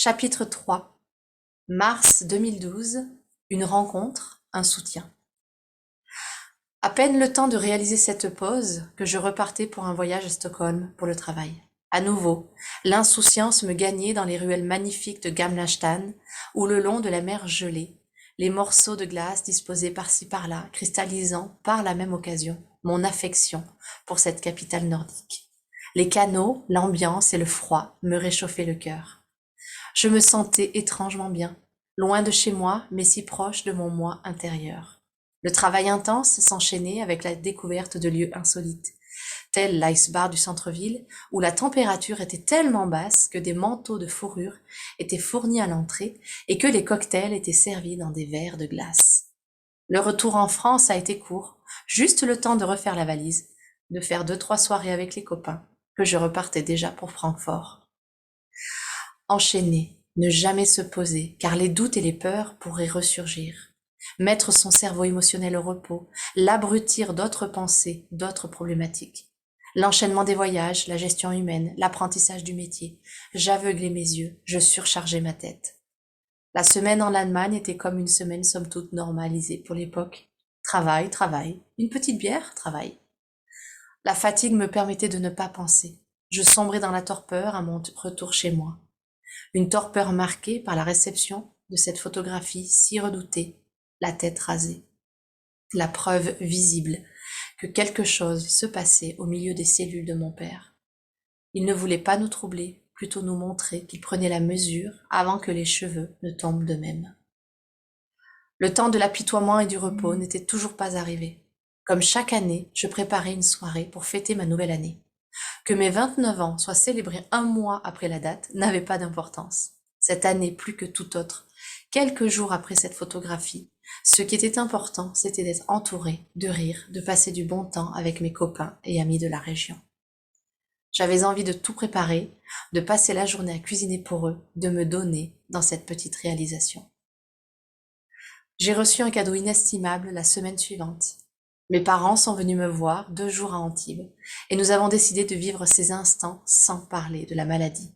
Chapitre 3. Mars 2012. Une rencontre, un soutien. À peine le temps de réaliser cette pause que je repartais pour un voyage à Stockholm pour le travail. À nouveau, l'insouciance me gagnait dans les ruelles magnifiques de Gamla stan ou le long de la mer gelée, les morceaux de glace disposés par-ci par-là, cristallisant par la même occasion mon affection pour cette capitale nordique. Les canaux, l'ambiance et le froid me réchauffaient le cœur. Je me sentais étrangement bien, loin de chez moi, mais si proche de mon moi intérieur. Le travail intense s'enchaînait avec la découverte de lieux insolites, tel l'ice bar du centre-ville, où la température était tellement basse que des manteaux de fourrure étaient fournis à l'entrée et que les cocktails étaient servis dans des verres de glace. Le retour en France a été court, juste le temps de refaire la valise, de faire 2-3 soirées avec les copains, que je repartais déjà pour Francfort. Enchaîner, ne jamais se poser, car les doutes et les peurs pourraient ressurgir. Mettre son cerveau émotionnel au repos, l'abrutir d'autres pensées, d'autres problématiques. L'enchaînement des voyages, la gestion humaine, l'apprentissage du métier. J'aveuglais mes yeux, je surchargeais ma tête. La semaine en Allemagne était comme une semaine somme toute normalisée pour l'époque. Travail, travail, une petite bière, travail. La fatigue me permettait de ne pas penser. Je sombrais dans la torpeur à mon retour chez moi. Une torpeur marquée par la réception de cette photographie si redoutée, la tête rasée. La preuve visible que quelque chose se passait au milieu des cellules de mon père. Il ne voulait pas nous troubler, plutôt nous montrer qu'il prenait la mesure avant que les cheveux ne tombent d'eux-mêmes. Le temps de l'apitoiement et du repos n'était toujours pas arrivé. Comme chaque année, je préparais une soirée pour fêter ma nouvelle année. Que mes 29 ans soient célébrés un mois après la date n'avait pas d'importance. Cette année plus que toute autre, quelques jours après cette photographie, ce qui était important, c'était d'être entouré, de rire, de passer du bon temps avec mes copains et amis de la région. J'avais envie de tout préparer, de passer la journée à cuisiner pour eux, de me donner dans cette petite réalisation. J'ai reçu un cadeau inestimable la semaine suivante. Mes parents sont venus me voir 2 jours à Antibes et nous avons décidé de vivre ces instants sans parler de la maladie.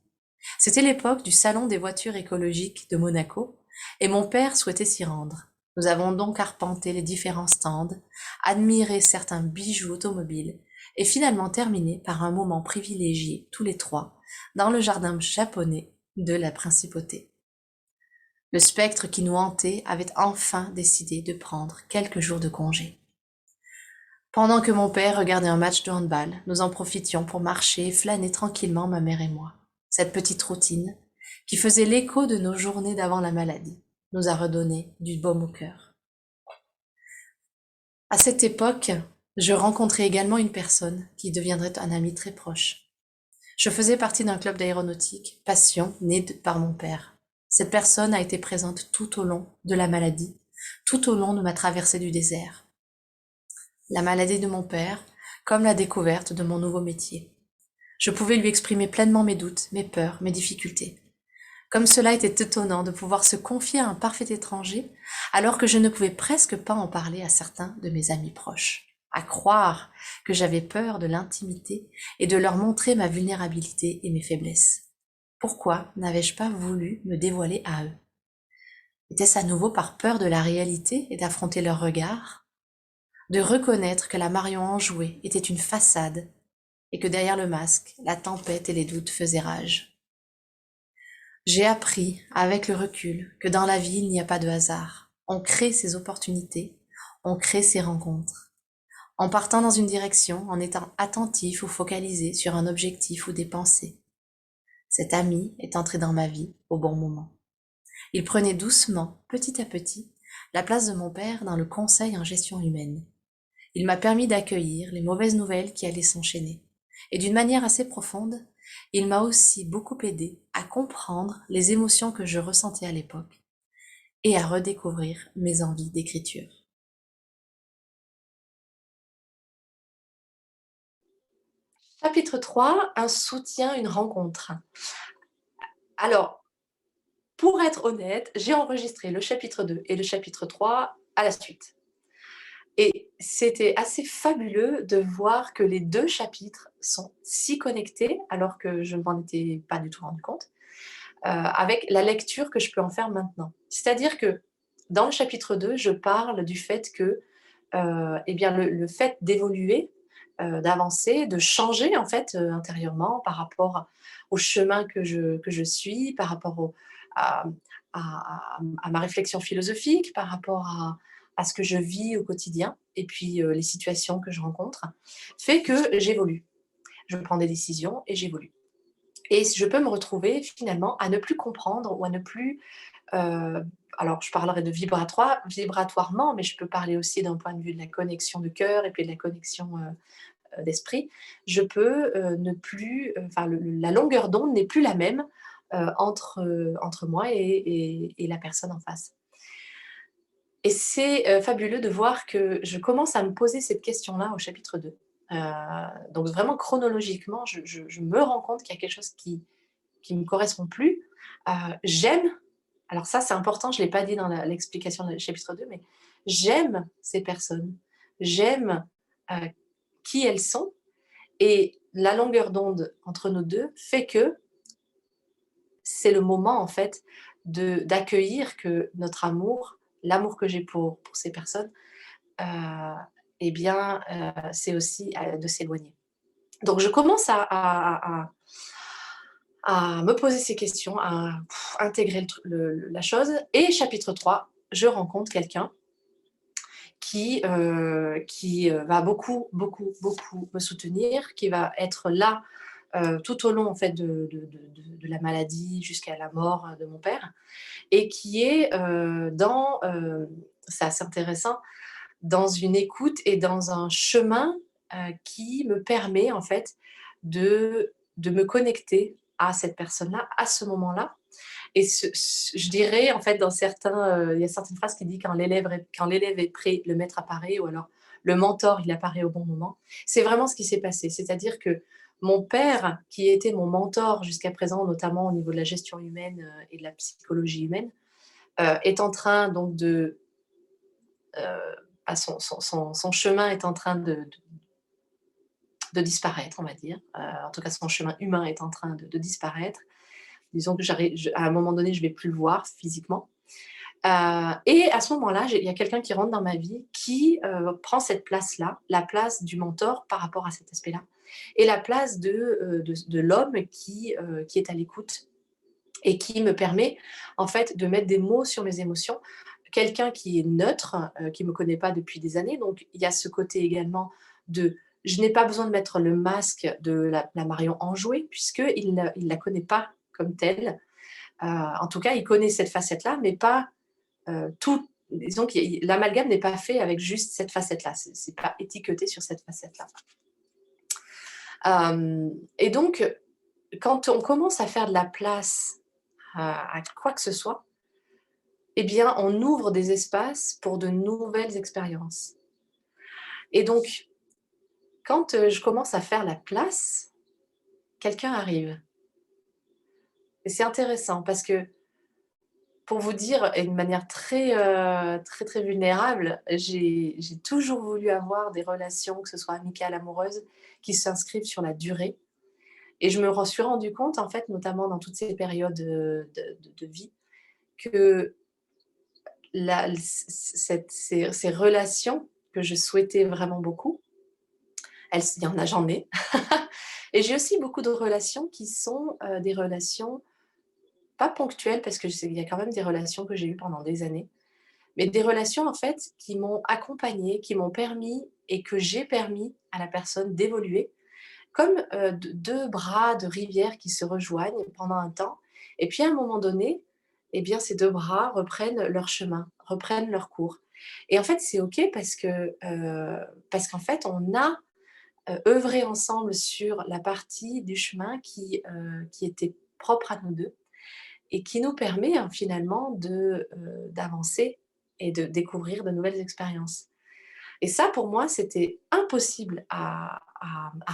C'était l'époque du salon des voitures écologiques de Monaco et mon père souhaitait s'y rendre. Nous avons donc arpenté les différents stands, admiré certains bijoux automobiles et finalement terminé par un moment privilégié tous les trois dans le jardin japonais de la principauté. Le spectre qui nous hantait avait enfin décidé de prendre quelques jours de congé. Pendant que mon père regardait un match de handball, nous en profitions pour marcher et flâner tranquillement, ma mère et moi. Cette petite routine, qui faisait l'écho de nos journées d'avant la maladie, nous a redonné du baume au cœur. À cette époque, je rencontrai également une personne qui deviendrait un ami très proche. Je faisais partie d'un club d'aéronautique, passion née par mon père. Cette personne a été présente tout au long de la maladie, tout au long de ma traversée du désert. La maladie de mon père, comme la découverte de mon nouveau métier. Je pouvais lui exprimer pleinement mes doutes, mes peurs, mes difficultés. Comme cela était étonnant de pouvoir se confier à un parfait étranger, alors que je ne pouvais presque pas en parler à certains de mes amis proches. À croire que j'avais peur de l'intimité et de leur montrer ma vulnérabilité et mes faiblesses. Pourquoi n'avais-je pas voulu me dévoiler à eux? Était-ce à nouveau par peur de la réalité et d'affronter leur regard? De reconnaître que la Marion enjouée était une façade et que derrière le masque, la tempête et les doutes faisaient rage. J'ai appris, avec le recul, que dans la vie, il n'y a pas de hasard. On crée ses opportunités, on crée ses rencontres. En partant dans une direction, en étant attentif ou focalisé sur un objectif ou des pensées. Cet ami est entré dans ma vie au bon moment. Il prenait doucement, petit à petit, la place de mon père dans le conseil en gestion humaine. Il m'a permis d'accueillir les mauvaises nouvelles qui allaient s'enchaîner. Et d'une manière assez profonde, il m'a aussi beaucoup aidé à comprendre les émotions que je ressentais à l'époque et à redécouvrir mes envies d'écriture. Chapitre 3, un soutien, une rencontre. Alors, pour être honnête, j'ai enregistré le chapitre 2 et le chapitre 3 à la suite. Et c'était assez fabuleux de voir que les 2 chapitres sont si connectés, alors que je ne m'en étais pas du tout rendu compte. avec la lecture que je peux en faire maintenant. C'est-à-dire que dans le chapitre 2, je parle du fait que, eh bien le fait d'évoluer, d'avancer, de changer en fait, intérieurement par rapport au chemin que je suis, par rapport à à ma réflexion philosophique, par rapport à ce que je vis au quotidien et puis, les situations que je rencontre, fait que j'évolue. Je prends des décisions et j'évolue. Et je peux me retrouver finalement à ne plus comprendre ou à ne plus, heu, alors je parlerai de vibratoirement, mais je peux parler aussi d'un point de vue de la connexion de cœur et puis de la connexion, d'esprit. Je peux, ne plus, enfin la longueur d'onde n'est plus la même, entre moi et la personne en face. Et c'est, fabuleux de voir que je commence à me poser cette question-là au chapitre 2. Heu, donc vraiment chronologiquement, je me rends compte qu'il y a quelque chose qui me correspond plus. J'aime, alors ça c'est important, je ne l'ai pas dit dans l'explication du chapitre 2, mais j'aime ces personnes. J'aime, heu, qui elles sont, et la longueur d'onde entre nous 2 fait que c'est le moment en fait d'accueillir que notre amour, l'amour que j'ai pour ces personnes, heu, eh bien, c'est aussi, de s'éloigner. Donc je commence à me poser ces questions, à intégrer la chose, et chapitre 3, je rencontre quelqu'un qui va beaucoup, beaucoup, beaucoup me soutenir, qui va être là, tout au long en fait de la maladie jusqu'à la mort, de mon père, et qui est, c'est assez intéressant, dans une écoute et dans un chemin, qui me permet en fait de me connecter à cette personne-là, à ce moment-là. Et je dirais en fait, il y a certaines phrases qui disent: «Quand l'élève est prêt, le maître apparaît», ou alors: «Le mentor, il apparaît au bon moment». C'est vraiment ce qui s'est passé. C'est-à-dire que mon père, qui était mon mentor jusqu'à présent, notamment au niveau de la gestion humaine, et de la psychologie humaine, est en train donc son chemin est en train de disparaître, on va dire. En tout cas, son chemin humain est en train de disparaître. Disons que à un moment donné, je ne vais plus le voir physiquement. Et à ce moment-là, il y a quelqu'un qui rentre dans ma vie qui, prend cette place-là, la place du mentor par rapport à cet aspect-là, et la place de l'homme qui est à l'écoute et qui me permet en fait de mettre des mots sur mes émotions. Quelqu'un qui est neutre, qui ne me connaît pas depuis des années, donc il y a ce côté également de je n'ai pas besoin de mettre le masque de la Marion enjouée, puisqu'il ne la connaît pas comme telle. En tout cas, il connaît cette facette-là, mais pas, tout. Disons que l'amalgame n'est pas fait avec juste cette facette-là, c'est pas étiqueté sur cette facette-là. Et donc, quand on commence à faire de la place à quoi que ce soit, eh bien, on ouvre des espaces pour de nouvelles expériences. Et donc, quand, je commence à faire la place, quelqu'un arrive. Et c'est intéressant parce que, pour vous dire, et de manière très, très, très vulnérable, j'ai toujours voulu avoir des relations, que ce soit amicales, amoureuses, qui s'inscrivent sur la durée. Et je me suis rendu compte, en fait, notamment dans toutes ces périodes, de vie, que ces relations que je souhaitais vraiment beaucoup, il y en a, j'en ai. Et j'ai aussi beaucoup de relations qui sont, des relations pas ponctuelles, parce que il y a quand même des relations que j'ai eues pendant des années, mais des relations en fait qui m'ont accompagnée, qui m'ont permis et que j'ai permis à la personne d'évoluer, comme, deux bras de rivière qui se rejoignent pendant un temps, et puis à un moment donné, eh bien ces 2 bras reprennent leur chemin, reprennent leur cours. Et en fait, c'est OK parce qu'en fait, on a, œuvré ensemble sur la partie du chemin qui était propre à nous 2, et qui nous permet, hein, finalement d'avancer et de découvrir de nouvelles expériences. Et ça, pour moi, c'était impossible à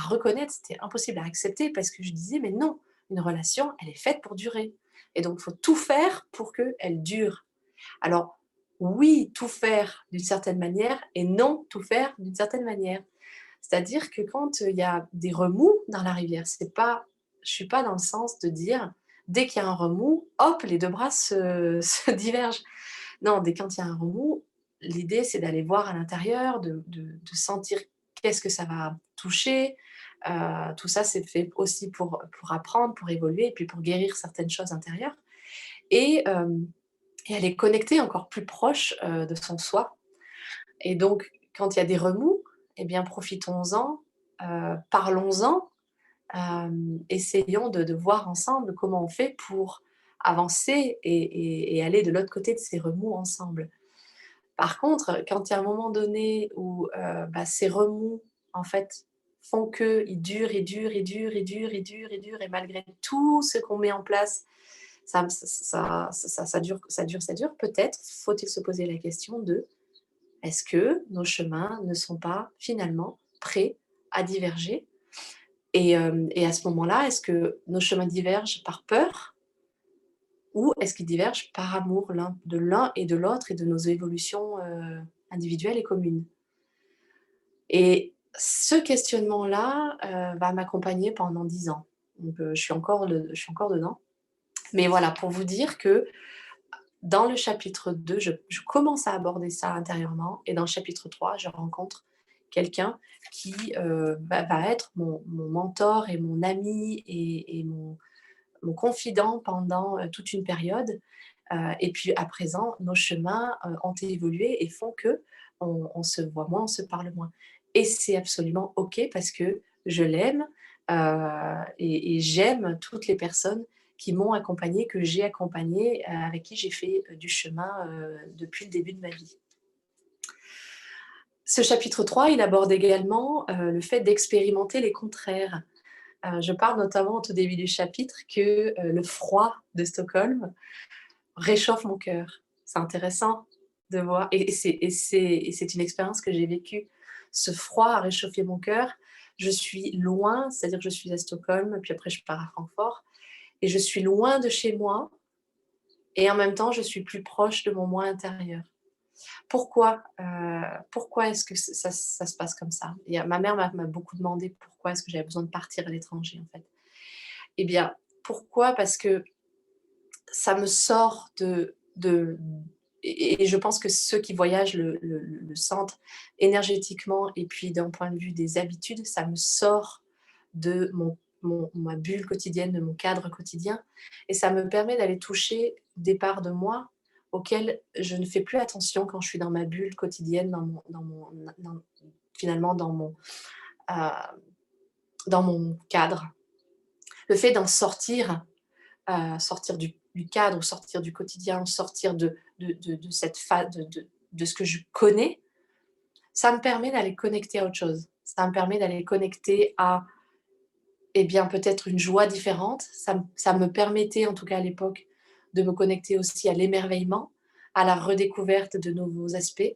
reconnaître, c'était impossible à accepter, parce que je disais: «Mais non, une relation, elle est faite pour durer, et donc il faut tout faire pour qu'elle dure». Alors oui, tout faire d'une certaine manière, et non, tout faire d'une certaine manière. C'est-à-dire que quand, il y a des remous dans la rivière, c'est pas je suis pas dans le sens de dire dès qu'il y a un remous, hop, les 2 bras se se divergent. Non, dès quand il y a un remous, l'idée c'est d'aller voir à l'intérieur, de sentir qu'est-ce que ça va toucher. Tout ça, c'est fait aussi pour apprendre, pour évoluer et puis pour guérir certaines choses intérieures et et aller connecter encore plus proche, de son soi et donc quand il y a des remous et bien profitons-en, parlons-en, essayons de voir ensemble comment on fait pour avancer et aller de l'autre côté de ces remous ensemble. Par contre, quand il y a un moment donné où, ces remous, en fait, font qu'ils durent et durent et durent et durent et durent et durent et malgré tout ce qu'on met en place, ça dure, ça dure, ça dure, peut-être faut-il se poser la question de: «Est-ce que nos chemins ne sont pas finalement prêts à diverger?» Et à ce moment-là, est-ce que nos chemins divergent par peur ou est-ce qu'ils divergent par amour l'un et de l'autre et de nos évolutions, individuelles et communes? Et ce questionnement-là, va m'accompagner pendant 10 ans. Donc, je suis encore dedans. Mais voilà, pour vous dire que dans le chapitre 2, je commence à aborder ça intérieurement et dans le chapitre 3, je rencontre quelqu'un qui, va être mon mentor et mon ami et mon confident pendant, toute une période. Et puis à présent, nos chemins, ont évolué et font qu'on se voit moins, on se parle moins. Et c'est absolument OK parce que je l'aime, et j'aime toutes les personnes qui m'ont accompagnée, que j'ai accompagnées, avec qui j'ai fait, du chemin, depuis le début de ma vie. Ce chapitre 3, il aborde également, le fait d'expérimenter les contraires. Je parle notamment au tout début du chapitre que, le froid de Stockholm réchauffe mon cœur. C'est intéressant de voir et c'est une expérience que j'ai vécue. Ce froid a réchauffé mon cœur. Je suis loin, c'est-à-dire que je suis à Stockholm, puis après je pars à Francfort et je suis loin de chez moi et en même temps je suis plus proche de mon moi intérieur. Pourquoi est-ce que ça se passe comme ça? Ma mère m'a beaucoup demandé pourquoi est-ce que j'avais besoin de partir à l'étranger, en fait. Eh bien, pourquoi? Parce que ça me sort de et je pense que ceux qui voyagent le sentent énergétiquement et puis d'un point de vue des habitudes, ça me sort de ma bulle quotidienne, de mon cadre quotidien et ça me permet d'aller toucher des parts de moi auxquelles je ne fais plus attention quand je suis dans ma bulle quotidienne, dans finalement heu, dans mon cadre. Le fait d'en sortir, sortir du cadre ou sortir du quotidien, sortir de cette phase de ce que je connais, ça me permet d'aller connecter à autre chose. Ça me permet d'aller connecter à, eh bien, peut-être une joie différente. Ça me permettait, en tout cas à l'époque, de me connecter aussi à l'émerveillement, à la redécouverte de nouveaux aspects,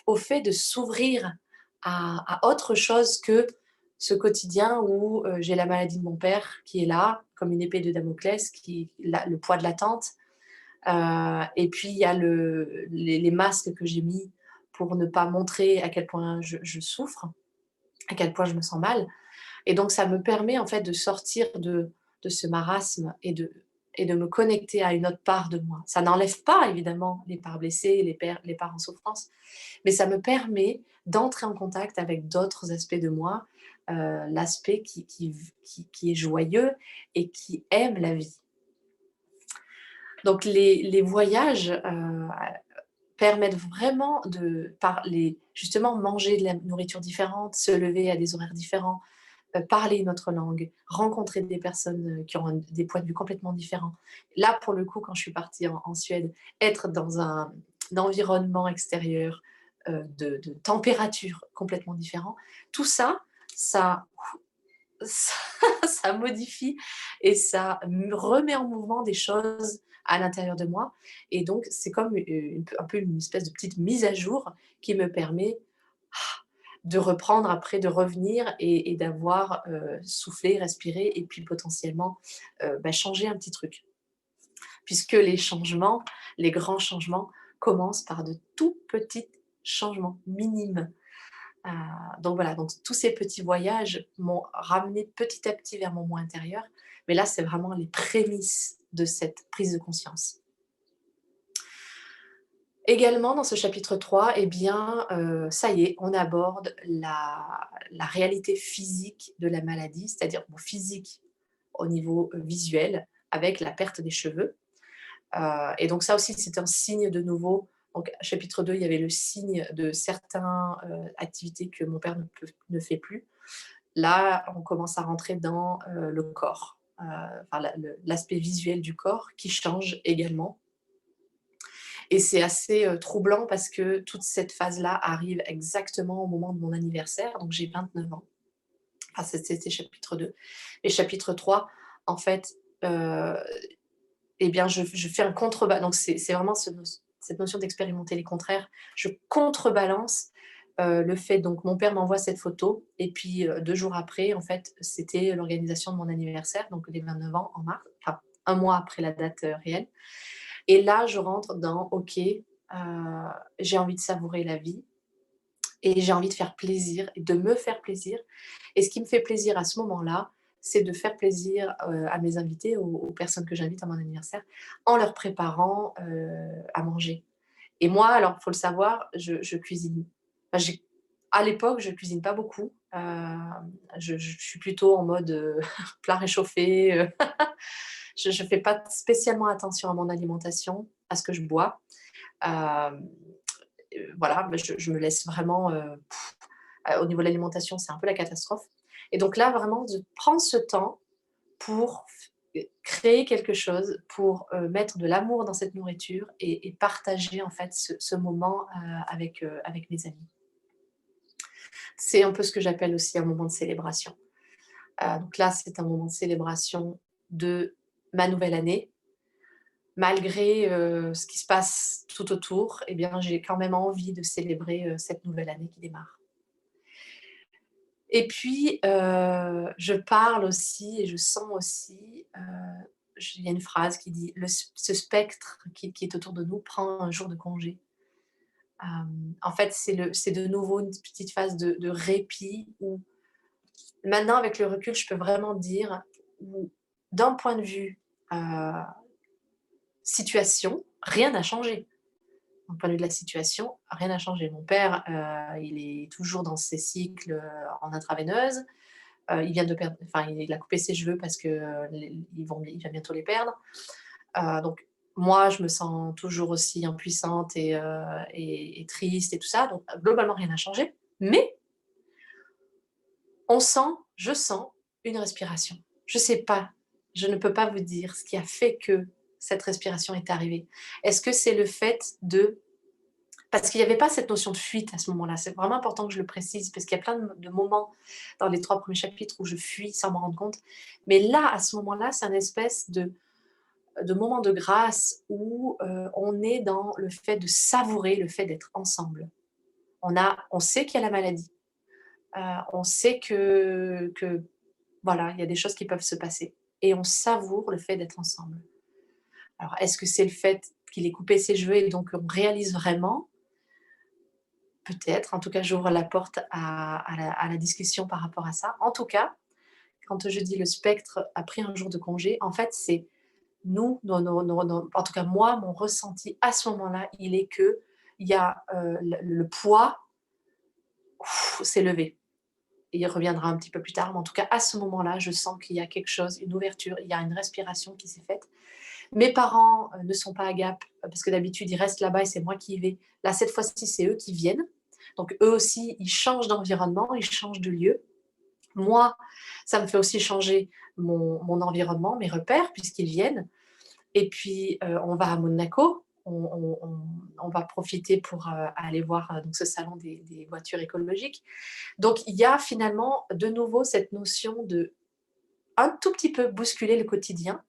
au fait de s'ouvrir à autre chose que ce quotidien où, j'ai la maladie de mon père qui est là, comme une épée de Damoclès, le poids de l'attente. Et puis il y a les masques que j'ai mis pour ne pas montrer à quel point je souffre, à quel point je me sens mal. Et donc ça me permet en fait de sortir de ce marasme et de me connecter à une autre part de moi. Ça n'enlève pas évidemment les parts blessées, les parts en souffrance, mais ça me permet d'entrer en contact avec d'autres aspects de moi, l'aspect qui est joyeux et qui aime la vie. Donc les voyages, permettent vraiment justement manger de la nourriture différente, se lever à des horaires différents, parler une autre langue, rencontrer des personnes, qui ont des points de vue complètement différents. Là, pour le coup, quand je suis partie en Suède, être dans un environnement extérieur, de température complètement différent, tout ça, ça ça ça modifie et ça me remet en mouvement des choses à l'intérieur de moi et donc c'est comme, un peu une espèce de petite mise à jour qui me permet de reprendre après, de revenir et d'avoir, soufflé, respiré et puis potentiellement, changer un petit truc. Puisque les changements, les grands changements commencent par de tout petits changements minimes. Heu, donc voilà, donc tous ces petits voyages m'ont ramené petit à petit vers mon moi intérieur, Mais là, c'est vraiment les prémices de cette prise de conscience. Également dans ce chapitre 3, eh bien, ça y est, on aborde la réalité physique de la maladie, c'est-à-dire bon, physique au niveau, visuel avec la perte des cheveux. Et donc ça aussi, c'est un signe de nouveau. Donc chapitre 2, il y avait le signe de certaines activités que mon père ne fait plus. Là, on commence à rentrer dans, le corps, enfin l'aspect visuel du corps qui change également. Et c'est assez, troublant parce que toute cette phase-là arrive exactement au moment de mon anniversaire, donc j'ai 29 ans. Enfin, c'était chapitre 2. Et chapitre 3, en fait, heu, eh bien, je fais un donc c'est vraiment cette notion d'expérimenter les contraires. Je contrebalance, le fait donc mon père m'envoie cette photo et puis, 2 jours après, en fait, c'était l'organisation de mon anniversaire, donc les 29 ans en mars, enfin 1 mois après la date, réelle. Et là, je rentre dans OK, j'ai envie de savourer la vie et j'ai envie de faire plaisir et de me faire plaisir. Et ce qui me fait plaisir à ce moment-là, c'est de faire plaisir, à mes invités, aux personnes que j'invite à mon anniversaire, en leur préparant, à manger. Et moi, alors, il faut le savoir, je cuisine. Enfin, à l'époque, je cuisine pas beaucoup. Je suis plutôt en mode, plat réchauffé, je fais pas spécialement attention à mon alimentation, à ce que je bois. Hem, voilà, mais je me laisse vraiment, au niveau de l'alimentation, c'est un peu la catastrophe. Et donc là, vraiment de prendre ce temps pour créer quelque chose, pour, mettre de l'amour dans cette nourriture et partager en fait ce moment, avec mes amis. C'est un peu ce que j'appelle aussi un moment de célébration. Donc là, c'est un moment de célébration de ma nouvelle année. Malgré, ce qui se passe tout autour, eh bien, j'ai quand même envie de célébrer, cette nouvelle année qui démarre. Et puis, je parle aussi et je sens aussi, il y a une phrase qui dit: Ce spectre qui est autour de nous prend un jour de congé». En fait, c'est de nouveau une petite phase de répit où maintenant avec le recul, je peux vraiment dire où d'un point de vue, heu, situation, rien n'a changé. D'un point de vue de la situation, rien n'a changé. Mon père, il est toujours dans ses cycles, en intraveineuse. Il vient de perdre, enfin, il a coupé ses cheveux parce que, il va bientôt les perdre. Donc moi, je me sens toujours aussi impuissante et triste et tout ça, donc globalement rien n'a changé. Mais je sens une respiration. Je sais pas, je ne peux pas vous dire ce qui a fait que cette respiration est arrivée. Est-ce que c'est le fait de parce qu'il n'y avait pas cette notion de fuite à ce moment-là. C'est vraiment important que je le précise parce qu'il y a plein de moments dans les 3 premiers chapitres où je fuis sans m'en rendre compte. Mais là, à ce moment-là, c'est un espèce de moment de grâce où, on est dans le fait de savourer le fait d'être ensemble. On sait qu'il y a la maladie, on sait que voilà, il y a des choses qui peuvent se passer et on savoure le fait d'être ensemble. Alors est-ce que c'est le fait qu'il ait coupé ses cheveux et donc on réalise vraiment? Peut-être, en tout cas, j'ouvre la porte à la discussion par rapport à ça. En tout cas, quand je dis le spectre a pris un jour de congé, en fait, c'est nous, en tout cas moi, mon ressenti à ce moment-là, il est qu'il y a, le poids s'est levé. Et il reviendra un petit peu plus tard, mais en tout cas, à ce moment-là, je sens qu'il y a quelque chose, une ouverture, il y a une respiration qui s'est faite. Mes parents, ne sont pas à Gap, parce que d'habitude, ils restent là-bas et c'est moi qui y vais. Là, cette fois-ci, c'est eux qui viennent. Donc eux aussi, ils changent d'environnement, ils changent de lieu. Moi, ça me fait aussi changer mon environnement, mes repères, puisqu'ils viennent. Et puis, on va à Monaco. On va profiter pour, aller voir, donc ce salon des voitures écologiques. Donc il y a finalement de nouveau cette notion de un tout petit peu bousculer le quotidien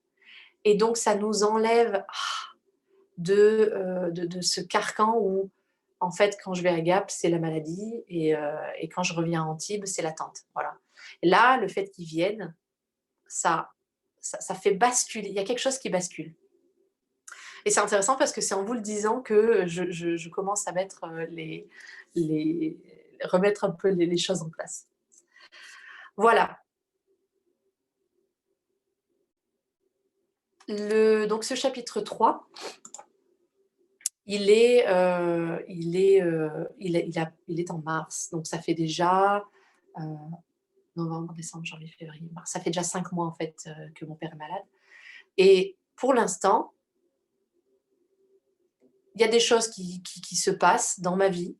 et donc ça nous enlève de ce carcan où, en fait, quand je vais à Gap, c'est la maladie et quand je reviens à Antibes, c'est l'attente, voilà. Là, le fait qu'ils viennent, ça ça fait basculer, il y a quelque chose qui bascule et c'est intéressant parce que c'est en vous le disant que je commence à mettre, les remettre un peu les choses en place. Voilà. Donc ce chapitre 3, il est, il est en mars, donc ça fait déjà, heu, novembre, décembre, janvier, février, mars. Ça fait déjà 5 mois en fait, que mon père est malade et pour l'instant, il y a des choses qui se passent dans ma vie,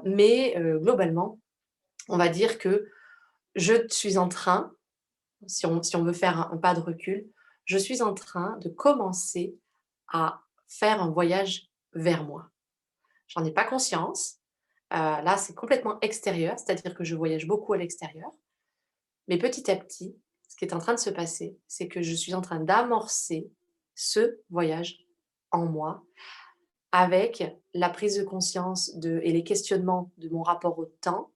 mais globalement, on va dire que je suis en train, si on veut faire un pas de recul, je suis en train de commencer à faire un voyage vers moi. J'en ai pas conscience, là, c'est complètement extérieur, c'est-à-dire que je voyage beaucoup à l'extérieur, mais petit à petit, ce qui est en train de se passer, c'est que je suis en train d'amorcer ce voyage en moi avec la prise de conscience et les questionnements de mon rapport au temps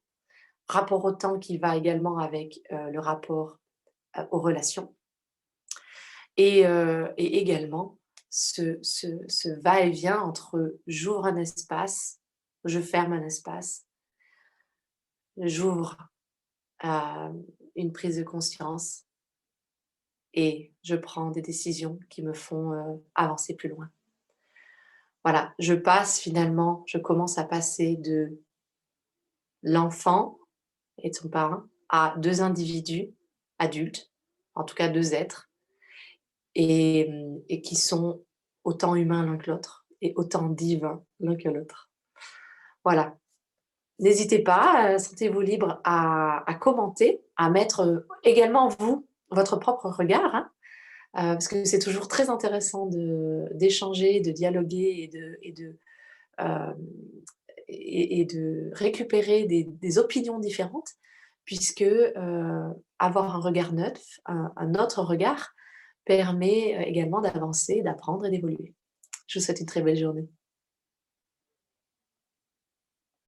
qui va également avec, le rapport, aux relations et également ce va-et-vient entre j'ouvre un espace, je ferme un espace, j'ouvre à une prise de conscience et je prends des décisions qui me font, avancer plus loin. Voilà, je commence à passer de l'enfant et de son parent à 2 individus adultes, en tout cas 2 êtres et qui sont autant humains l'un que l'autre et autant divins l'un que l'autre. Voilà. N'hésitez pas, sentez-vous libre à commenter, à mettre, également vous, votre propre regard, hein, parce que c'est toujours très intéressant d'échanger, de dialoguer hem et de récupérer des opinions différentes puisque, avoir un regard neuf, un autre regard permet, également d'avancer, d'apprendre et d'évoluer. Je vous souhaite une très belle journée.